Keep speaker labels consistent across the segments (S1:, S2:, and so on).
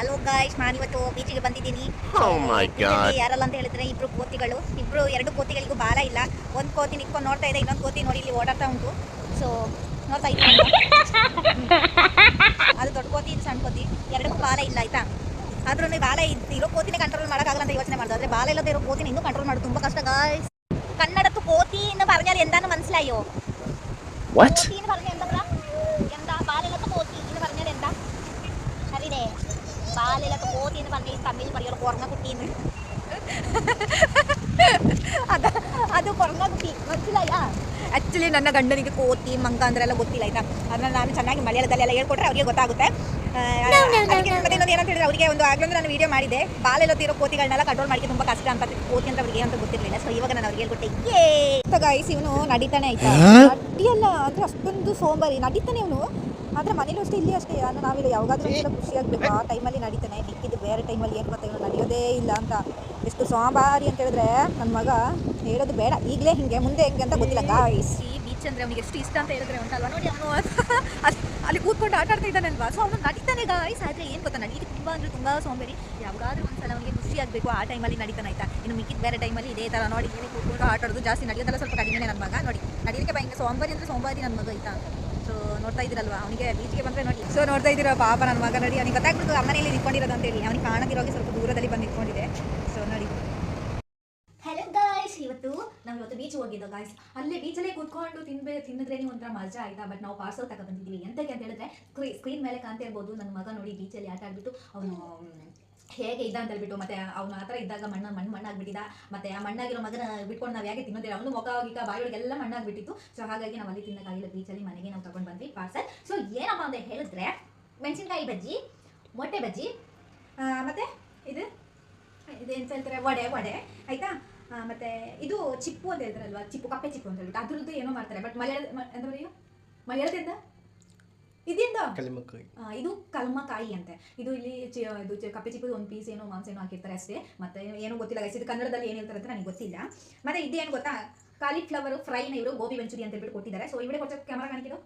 S1: Hello guys, ನಾನಿವತ್ತು ಬೀಚಿಗೆ ಬಂದಿದ್ದೀನಿ. ಯಾರಲ್ಲ ಅಂತ ಹೇಳಿದ್ರೆ ಇಬ್ರು ಕೋತಿಗಳು, ಎರಡು ಕೋತಿಗಳಿಗೂ ಬಾಲ ಇಲ್ಲ. ಒಂದು ಕೋತಿ ನಿಂತ್ಕೊಂಡು ನೋಡ್ತಾ ಇದೆ, ಇನ್ನೊಂದು ಕೋತಿ ನೋಡಿ ಇಲ್ಲಿ ಓಡಾಡ್ತಾ ಉಂಟು. ಸೊ ನೋಡ್ತಾ ಇದ್ದೀನಿ, ಅದು ದೊಡ್ಡ ಕೋತಿ, ಇದು ಸಣ್ಣ ಕೋತಿ, ಎರಡಕ್ಕೂ ಬಾಲ ಇಲ್ಲ ಆಯ್ತಾ. ಆದ್ರೂ ಬಾಲ ಇರೋ ಕೋತಿನೇ ಕಂಟ್ರೋಲ್ ಮಾಡೋಕ್ಕಾಗಲ್ಲ ಅಂತ ಯೋಚನೆ ಮಾಡಿದ್ರೆ, ಆದರೆ ಬಾಲ ಇಲ್ಲದೆ ಇರೋ ಕೋತಿನ ಇನ್ನೂ ಕಂಟ್ರೋಲ್ ಮಾಡೋದು ತುಂಬ ಕಷ್ಟ ಗಾಯ್ಸ್. കന്നഡത്ത് കോത്തി എന്ന് പറഞ്ഞാൽ എന്താന്ന് മനസ്സിലായോ? കോത്തി എന്ന് പറഞ്ഞാൽ എന്താ ബാലിലത്തെ കോത്തി എന്ന് പറഞ്ഞാൽ എന്താ അറിയേ? ബാലിലത്തെ കോത്തി എന്ന് പറഞ്ഞാൽ തമിഴ് പറയുള്ളൂ കുറഞ്ഞ കുട്ടിന്ന്. ಅದು ಕೊರಗ ಕುಟ್ಟಿ മനസ്സിലായ? ಆ್ಯಕ್ಚುಲಿ ನನ್ನ ಗಂಡನಿಗೆ ಕೋತಿ ಮಂಗ ಅಂದ್ರೆಲ್ಲ ಗೊತ್ತಿಲ್ಲ ಆಯ್ತಾ. ಅದನ್ನ ನಾನು ಚೆನ್ನಾಗಿ ಮಲಯಾಳದಲ್ಲೆಲ್ಲ ಹೇಳ್ಕೊಟ್ರೆ ಅವರಿಗೆ ಗೊತ್ತಾಗುತ್ತೆ. ಇನ್ನೊಂದು ಏನಂತ ಹೇಳಿದ್ರೆ, ಅವರಿಗೆ ಒಂದು ಆಗ್ಲೊಂದು ನಾನು ವಿಡಿಯೋ ಮಾಡಿದೆ, ಬಾಲೆಲ್ಲತ್ತಿರೋ ಕೋತಿಗಳನ್ನೆಲ್ಲ ಕಂಟ್ರೋಲ್ ಮಾಡಿಕೆ ತುಂಬ ಕಷ್ಟ ಅಂತ. ಕೋತಿ ಅಂತ ಅವ್ರಿಗೆ ಅಂತ ಗೊತ್ತಿರಲಿಲ್ಲ. ಸೊ ಇವಾಗ ನಾನು ಅವ್ರಿಗೆ ಹೇಳ್ಕೊಟ್ಟೆ. ಗೈಸ್, ಇವನು ನಡೀತಾನೆ ಆಯ್ತಾ, ನಡಿಯಲ್ಲ ಅಂದ್ರೆ ಅಷ್ಟೊಂದು ಸೋಂಬಾರಿ, ನಡೀತಾನೆ ಇವನು. ಆದರೆ ಮನೇಲೂ ಅಷ್ಟೇ, ಇಲ್ಲಿ ಅಷ್ಟೇ. ನಾವಿಲ್ಲ ಯಾವಾಗಾದ್ರೂ ಒಂದ್ಸಲ ಖುಷಿಯಾಗಬೇಕು, ಆ ಟೈಮಲ್ಲಿ ನಡೀತಾನೆ. ಮಿಕ್ಕಿದ್ದು ಬೇರೆ ಟೈಮಲ್ಲಿ ಏನು ಗೊತ್ತಾ, ಇವನು ನಡೆಯೋದೇ ಇಲ್ಲ ಅಂತ. ಎಷ್ಟು ಸೋಂಬಾರಿ ಅಂತ ಹೇಳಿದ್ರೆ, ನನ್ನ ಮಗ ಹೇಳೋದು ಬೇಡ, ಈಗಲೇ ಹಿಂಗೆ ಮುಂದೆ ಹೆಂಗೆ ಅಂತ ಗೊತ್ತಿಲ್ಲ ಗಾಯ್ಸ್. ಈ ಬೀಚ್ ಅಂದರೆ ಅವನಿಗೆ ಎಷ್ಟು ಇಷ್ಟ ಅಂತ ಹೇಳಿದ್ರೆ ಉಂಟಲ್ವ, ನೋಡಿ ಅವನು ಅಲ್ಲಿ ಕೂತ್ಕೊಂಡು ಆಟ ಆಡ್ತಾ ಇದ್ದಾನಲ್ವಾ. ಸೊ ಅವನು ನಡೀತಾನೆ ಗಾಯ್ಸ್. ಆದರೆ ಏನು ಗೊತ್ತಾ, ನಡೀಲಿಕ್ಕೆ ತುಂಬ ಅಂದರೆ ತುಂಬ ಸೋಂಬೇರಿ. ಯಾವಾಗಾದ್ರೂ ಒಂದ್ಸಲ ಅವನಿಗೆ ಖುಷಿ ಆಗಬೇಕು, ಆ ಟೈಮಲ್ಲಿ ನಡೀತಾನೆ ಆಯ್ತಾ. ಇನ್ನು ಮಿಕ್ಕಿದ ಬೇರೆ ಟೈಮಲ್ಲಿ ಇದೇ ಥರ ನೋಡಿ ಏನೇ ಕೂತ್ಕೊಂಡು ಆಟ ಆಡೋದು ಜಾಸ್ತಿ, ನಡೆಯೋದೆಲ್ಲ ಸ್ವಲ್ಪ ಕಡಿಮೆ. ನನ್ನ ಮಗ ನೋಡಿ ನಡೀಲಿಕ್ಕೆ ಭಯಂಕರ ಸೋಂಬಾರಿ ಅಂದರೆ ಸೋಂಬಾರಿ ನನ್ನ ಮಗ ಆಯ್ತಾ. ಸೊ ನೋಡ್ತಾ ಇದ್ದೀರಲ್ವಾ, ಅವನಿಗೆ ಬೀಚ್ಗೆ ಬಂದರೆ ನೋಡಿ. ಸೊ ನೋಡ್ತಾ ಇದ್ದೀರಾ ಪಾಪ ನನ್ನ ಮಗ ನೋಡಿ, ಅವನಿಗೆ ಗೊತ್ತಾಗ್ಬಿಟ್ಟು ಅಮ್ಮನೆಯಲ್ಲಿ ನಿಂತ್ಕೊಂಡಿರೋದು ಅಂತೇಳಿ. ಅವನಿಗೆ ಕಾಣದಿರೋಗೆ ಸ್ವಲ್ಪ ದೂರದಲ್ಲಿ ಬಂದು ನಿಂತ್ಕೊಂಡಿದೆ. ಸೊ ನೋಡಿ, ಹೆಲೋ ಗಾಯ್ಸ್, ಇವತ್ತು ಬೀಚ್ ಹೋಗಿದ್ದೋ ಗಾಯ್ಸ್. ಅಲ್ಲೇ ಬೀಚಲ್ಲೇ ಕೂತ್ಕೊಂಡು ತಿನ್ನಿದ್ರೆ ಒಂಥರ ಮಜಾ ಆಯ್ತಾ. ಬಟ್ ನಾವು ಪಾರ್ಸಲ್ ತಗೊಬಂದಿದ್ದೀವಿ. ಎಂತಕ್ಕೆ ಅಂತ ಹೇಳಿದ್ರೆ, ಸ್ಕ್ರೀನ್ ಮೇಲೆ ಕಾಣ್ತಾ ಇರ್ಬೋದು ನನ್ನ ಮಗ ನೋಡಿ ಬೀಚಲ್ಲಿ ಆಟ ಆಡ್ಬಿಟ್ಟು ಅವನು ಹೇಗೆ ಇದ್ದ ಅಂತ ಹೇಳ್ಬಿಟ್ಟು. ಮತ್ತೆ ಅವನು ಆ ಥರ ಇದ್ದಾಗ ಮಣ್ಣಾಗ್ಬಿಟ್ಟಿದ್ದ. ಮತ್ತೆ ಆ ಮಣ್ಣಾಗಿರೋ ಮಗನ ಬಿಟ್ಕೊಂಡು ನಾವು ಹೇಗೆ ತಿನ್ನೋದಿಲ್ಲ, ಅವನು ಮುಖ ಹೋಗಿಕ ಬಾಯಿಯೊಳಗೆಲ್ಲ ಮಣ್ಣಾಗ್ಬಿಟ್ಟಿತ್ತು. ಸೊ ಹಾಗಾಗಿ ನಾವು ಅಲ್ಲಿ ತಿನ್ನಕ್ಕಾಗಿಲ್ಲ, ಬೀಚಲ್ಲಿ ಮನೆಗೆ ನಾವು ತಗೊಂಡು ಬಂದ್ವಿ ಪಾರ್ಸಲ್. ಸೊ ಏನಪ್ಪ ಅಂತ ಹೇಳಿದ್ರೆ, ಮೆಣಸಿನ್ಕಾಯಿ ಬಜ್ಜಿ, ಮೊಟ್ಟೆ ಬಜ್ಜಿ, ಮತ್ತೆ ಎಂತ ಹೇಳ್ತಾರೆ, ವಡೆ ಆಯ್ತಾ. ಮತ್ತೆ ಇದು ಚಿಪ್ಪು ಅಂತ ಹೇಳ್ತಾರಲ್ವಾ, ಕಪ್ಪೆ ಚಿಪ್ಪು ಅಂತ ಹೇಳ್ಬಿಟ್ಟು ಅದ್ರದ್ದು ಏನೋ ಮಾಡ್ತಾರೆ. ಬಟ್ ಮಲಯಾಳದಿಂದ ಇದೆಂತ ಇದು ಕಲ್ಮಕಾಯಿ ಅಂತೆ. ಇದು ಇಲ್ಲಿ ಇದು ಕಪ್ಪೆ ಚಿಪ್ಪು ಒಂದು ಪೀಸ್ ಏನೋ ಮಾಂಸ ಏನೋ ಹಾಕಿರ್ತಾರೆ ಅಷ್ಟೇ. ಮತ್ತೆ ಏನೋ ಗೊತ್ತಿಲ್ಲ ಗೈಸ್, ಇದು ಕನ್ನಡದಲ್ಲಿ ಏನು ಹೇಳ್ತಾರೆ ಅಂತ ನನಗೆ ಗೊತ್ತಿಲ್ಲ. ಮತ್ತೆ ಇದೇನು ಗೊತ್ತಾ, ಕಾಲಿಫ್ಲವರ್ ಫ್ರೈನ ಇವರು ಗೋಬಿ ಮಂಚೂರಿ ಅಂತ ಹೇಳ್ಬಿಟ್ಟು ಕೊಟ್ಟಿದ್ದಾರೆ. ಸೊ ಇವರೇ ಕೊಡ್ತಾರೆ, ಕ್ಯಾಮರಾ ಕಾಣಿಕಿದ್ದು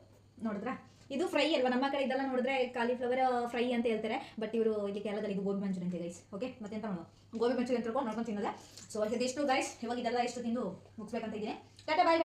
S1: ನೋಡಿದ್ರಾ, ಇದು ಫ್ರೈ ಅಲ್ವಾ. ನಮ್ಮ ಕಡೆ ಇದೆಲ್ಲ ನೋಡಿದ್ರೆ ಕಾಲಿಫ್ಲವರ್ ಫ್ರೈ ಅಂತ ಹೇಳ್ತಾರೆ. ಬಟ್ ಇವರು ಇಲ್ಲಿ ಕೇರಳದಲ್ಲಿ ಇದು ಗೋಬಿ ಮಂಚೂರಿ ಅಂತ ಗೈಸ್. ಓಕೆ, ಮತ್ತೆ ಎಂತ ಮಾಡೋದು, ಗೋಬಿ ಮಂಚೂರಿ ಅಂತ ನೋಡ್ಕೊಂಡು ತಿನ್ನೋದೆ. ಸೊ ಇದಿಷ್ಟು ಗೈಸ್, ಇವಾಗ ಇದೆಲ್ಲ ಎಷ್ಟು ತಿಂದು ಮುಗಿಸ್ಬೇಕಂತ ಇದ್ದೀನಿ. ಟಾಟಾ ಬಾಯ್.